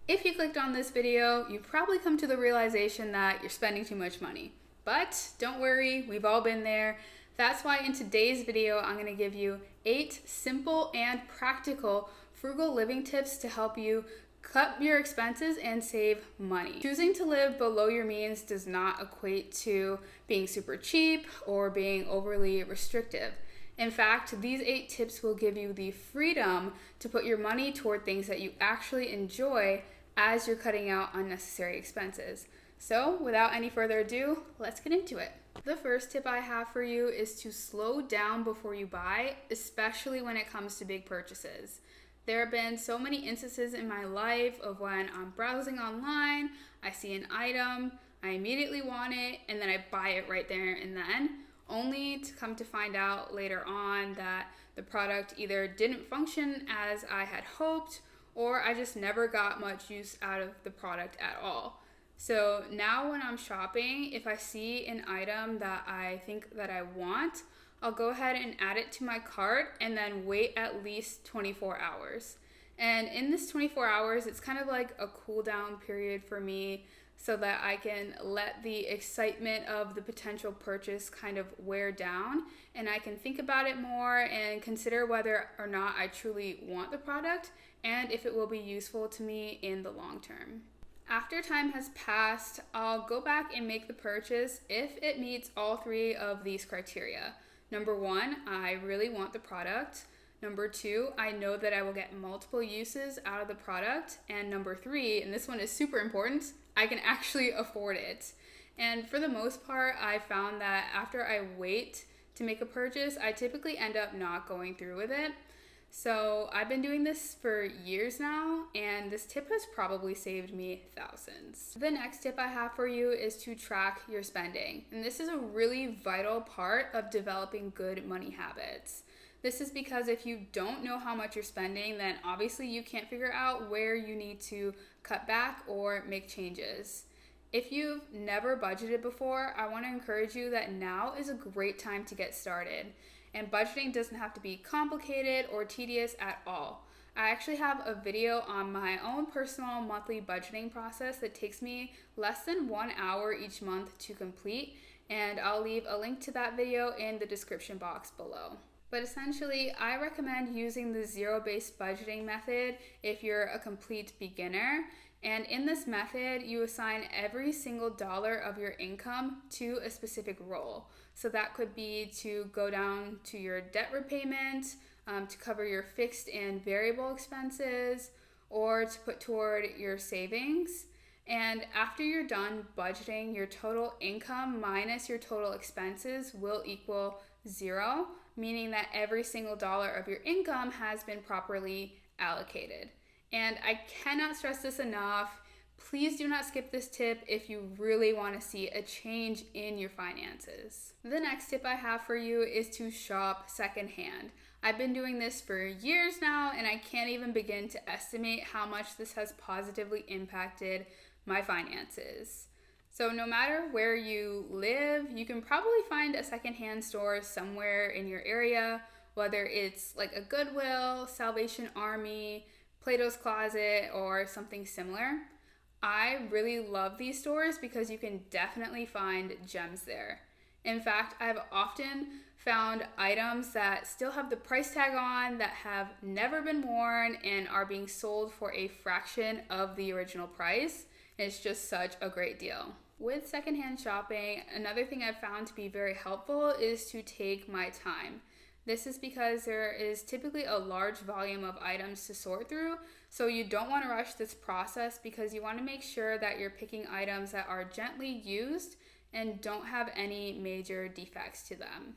If you clicked on this video, you've probably come to the realization that you're spending too much money. But don't worry, we've all been there. That's why in today's video, I'm going to give you 8 simple and practical frugal living tips to help you cut your expenses and save money. Choosing to live below your means does not equate to being super cheap or being overly restrictive. In fact, these 8 tips will give you the freedom to put your money toward things that you actually enjoy as you're cutting out unnecessary expenses. So, without any further ado, let's get into it. The first tip I have for you is to slow down before you buy, especially when it comes to big purchases. There have been so many instances in my life of when I'm browsing online, I see an item, I immediately want it, and then I buy it right there and then, only to come to find out later on that the product either didn't function as I had hoped, or I just never got much use out of the product at all. So now when I'm shopping, if I see an item that I think that I want, I'll go ahead and add it to my cart and then wait at least 24 hours. And in this 24 hours, it's kind of like a cool down period for me so that I can let the excitement of the potential purchase kind of wear down and I can think about it more and consider whether or not I truly want the product and if it will be useful to me in the long term. After time has passed, I'll go back and make the purchase if it meets all 3 of these criteria. Number 1, I really want the product. Number 2, I know that I will get multiple uses out of the product. And number 3, and this one is super important, I can actually afford it. And for the most part, I found that after I wait to make a purchase, I typically end up not going through with it. So I've been doing this for years now, and this tip has probably saved me thousands. The next tip I have for you is to track your spending. And this is a really vital part of developing good money habits. This is because if you don't know how much you're spending, then obviously you can't figure out where you need to cut back or make changes. If you've never budgeted before, I want to encourage you that now is a great time to get started. And budgeting doesn't have to be complicated or tedious at all. I actually have a video on my own personal monthly budgeting process that takes me less than 1 hour each month to complete, and I'll leave a link to that video in the description box below. But essentially, I recommend using the zero-based budgeting method if you're a complete beginner. And in this method, you assign every single dollar of your income to a specific role. So that could be to go down to your debt repayment, to cover your fixed and variable expenses, or to put toward your savings. And after you're done budgeting, your total income minus your total expenses will equal 0, meaning that every single dollar of your income has been properly allocated. And I cannot stress this enough. Please do not skip this tip if you really want to see a change in your finances. The next tip I have for you is to shop secondhand. I've been doing this for years now, and I can't even begin to estimate how much this has positively impacted my finances. So no matter where you live, you can probably find a secondhand store somewhere in your area, whether it's like a Goodwill, Salvation Army, Plato's Closet, or something similar. I really love these stores because you can definitely find gems there. In fact, I've often found items that still have the price tag on, that have never been worn, and are being sold for a fraction of the original price. It's just such a great deal. With secondhand shopping, another thing I've found to be very helpful is to take my time. This is because there is typically a large volume of items to sort through, so you don't want to rush this process because you want to make sure that you're picking items that are gently used and don't have any major defects to them.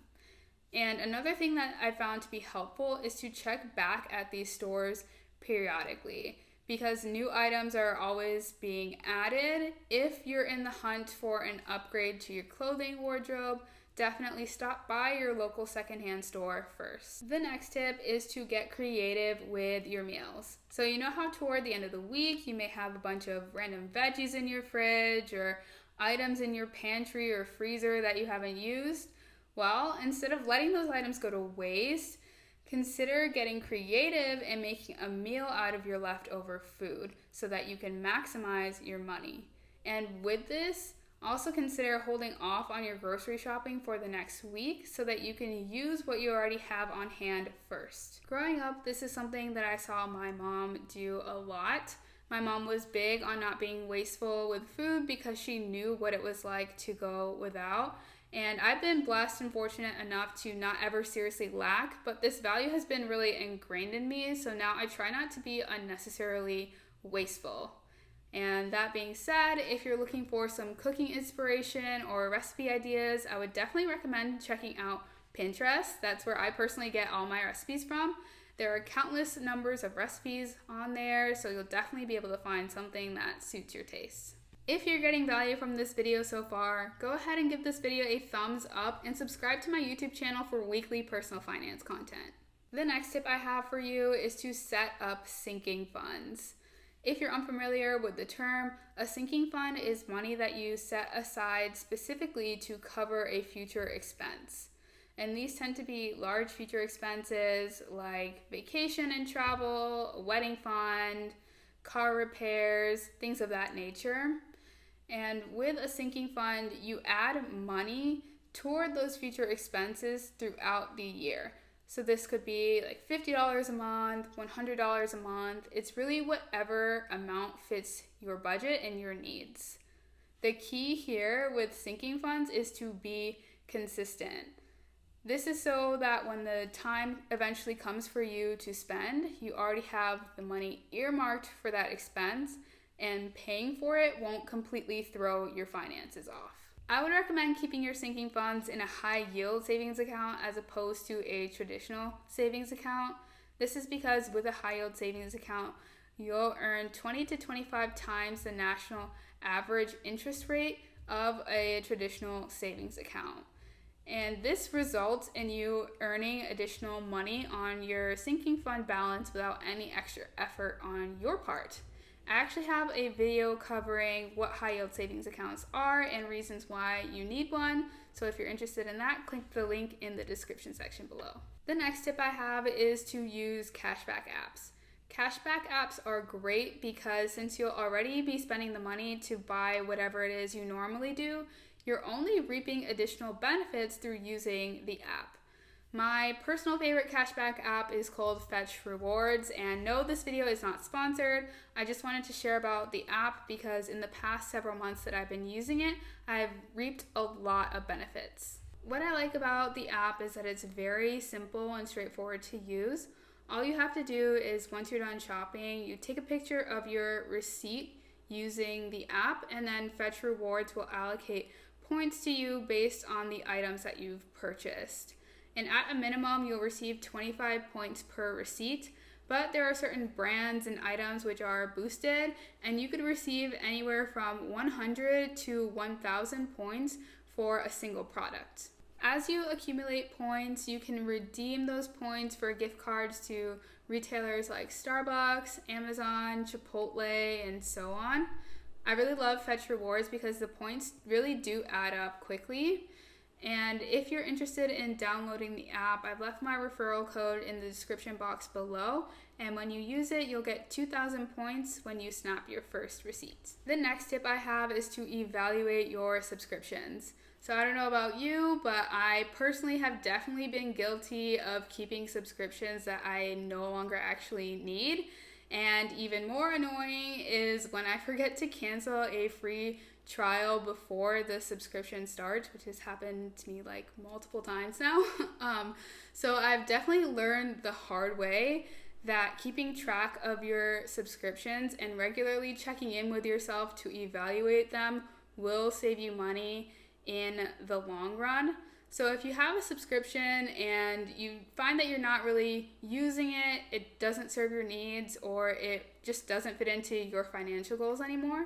And another thing that I found to be helpful is to check back at these stores periodically, because new items are always being added. If you're in the hunt for an upgrade to your clothing wardrobe, definitely stop by your local secondhand store first. The next tip is to get creative with your meals. So you know how toward the end of the week you may have a bunch of random veggies in your fridge or items in your pantry or freezer that you haven't used? Well, instead of letting those items go to waste, Consider getting creative and making a meal out of your leftover food so that you can maximize your money. And with this, also consider holding off on your grocery shopping for the next week so that you can use what you already have on hand first. Growing up, this is something that I saw my mom do a lot. My mom was big on not being wasteful with food because she knew what it was like to go without. And I've been blessed and fortunate enough to not ever seriously lack, but this value has been really ingrained in me, so now I try not to be unnecessarily wasteful. And that being said, if you're looking for some cooking inspiration or recipe ideas, I would definitely recommend checking out Pinterest. That's where I personally get all my recipes from. There are countless numbers of recipes on there, so you'll definitely be able to find something that suits your taste. If you're getting value from this video so far, go ahead and give this video a thumbs up and subscribe to my YouTube channel for weekly personal finance content. The next tip I have for you is to set up sinking funds. If you're unfamiliar with the term, a sinking fund is money that you set aside specifically to cover a future expense. And these tend to be large future expenses like vacation and travel, a wedding fund, car repairs, things of that nature. And with a sinking fund, you add money toward those future expenses throughout the year. So this could be like $50 a month, $100 a month. It's really whatever amount fits your budget and your needs. The key here with sinking funds is to be consistent. This is so that when the time eventually comes for you to spend, you already have the money earmarked for that expense, and paying for it won't completely throw your finances off. I would recommend keeping your sinking funds in a high yield savings account as opposed to a traditional savings account. This is because with a high yield savings account, you'll earn 20 to 25 times the national average interest rate of a traditional savings account. And this results in you earning additional money on your sinking fund balance without any extra effort on your part. I actually have a video covering what high yield savings accounts are and reasons why you need one. So if you're interested in that, click the link in the description section below. The next tip I have is to use cashback apps. Cashback apps are great because since you'll already be spending the money to buy whatever it is you normally do, you're only reaping additional benefits through using the app. My personal favorite cashback app is called Fetch Rewards, and no, this video is not sponsored. I just wanted to share about the app because in the past several months that I've been using it, I've reaped a lot of benefits. What I like about the app is that it's very simple and straightforward to use. All you have to do is once you're done shopping, you take a picture of your receipt using the app, and then Fetch Rewards will allocate points to you based on the items that you've purchased. And at a minimum, you'll receive 25 points per receipt, but there are certain brands and items which are boosted, and you could receive anywhere from 100 to 1,000 points for a single product. As you accumulate points, you can redeem those points for gift cards to retailers like Starbucks, Amazon, Chipotle, and so on. I really love Fetch Rewards because the points really do add up quickly. And if you're interested in downloading the app, I've left my referral code in the description box below. And when you use it, you'll get 2,000 points when you snap your first receipt. The next tip I have is to evaluate your subscriptions. So I don't know about you, but I personally have definitely been guilty of keeping subscriptions that I no longer actually need. And even more annoying is when I forget to cancel a free trial before the subscription starts, which has happened to me like multiple times now. So I've definitely learned the hard way that keeping track of your subscriptions and regularly checking in with yourself to evaluate them will save you money in the long run. So if you have a subscription and you find that you're not really using it, it doesn't serve your needs, or it just doesn't fit into your financial goals anymore,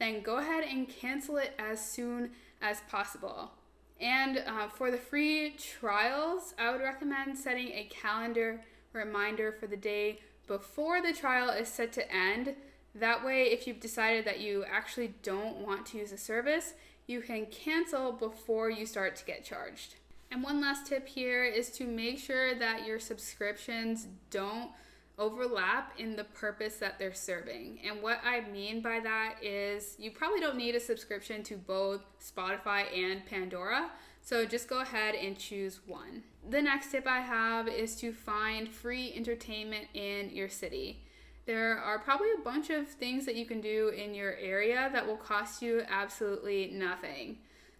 then go ahead and cancel it as soon as possible. And for the free trials, I would recommend setting a calendar reminder for the day before the trial is set to end. That way, if you've decided that you actually don't want to use the service, you can cancel before you start to get charged. And one last tip here is to make sure that your subscriptions don't overlap in the purpose that they're serving. And what I mean by that is you probably don't need a subscription to both Spotify and Pandora, so just go ahead and choose one. The next tip I have is to find free entertainment in your city. There are probably a bunch of things that you can do in your area that will cost you absolutely nothing.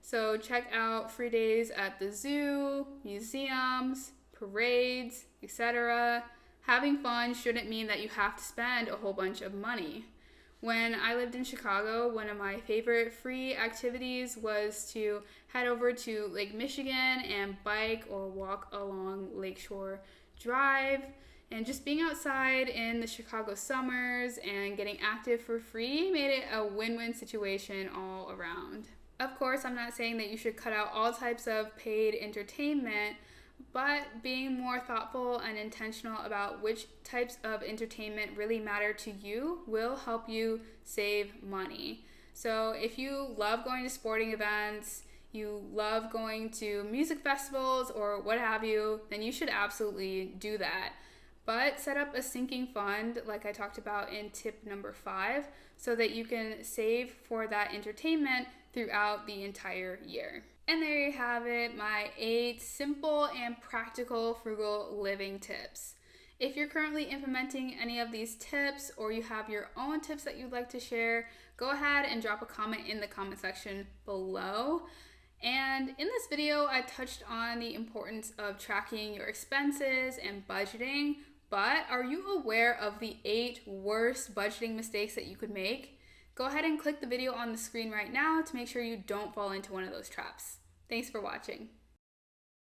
So check out free days at the zoo, museums, parades, etc. Having fun shouldn't mean that you have to spend a whole bunch of money. When I lived in Chicago, one of my favorite free activities was to head over to Lake Michigan and bike or walk along Lakeshore Drive. And just being outside in the Chicago summers and getting active for free made it a win-win situation all around. Of course, I'm not saying that you should cut out all types of paid entertainment, but being more thoughtful and intentional about which types of entertainment really matter to you will help you save money. So if you love going to sporting events, you love going to music festivals or what have you, then you should absolutely do that. But set up a sinking fund, like I talked about in tip number 5, so that you can save for that entertainment throughout the entire year. And there you have it, my 8 simple and practical frugal living tips. If you're currently implementing any of these tips or you have your own tips that you'd like to share, go ahead and drop a comment in the comment section below. And in this video, I touched on the importance of tracking your expenses and budgeting, but are you aware of the 8 worst budgeting mistakes that you could make? Go ahead and click the video on the screen right now to make sure you don't fall into one of those traps. Thanks for watching.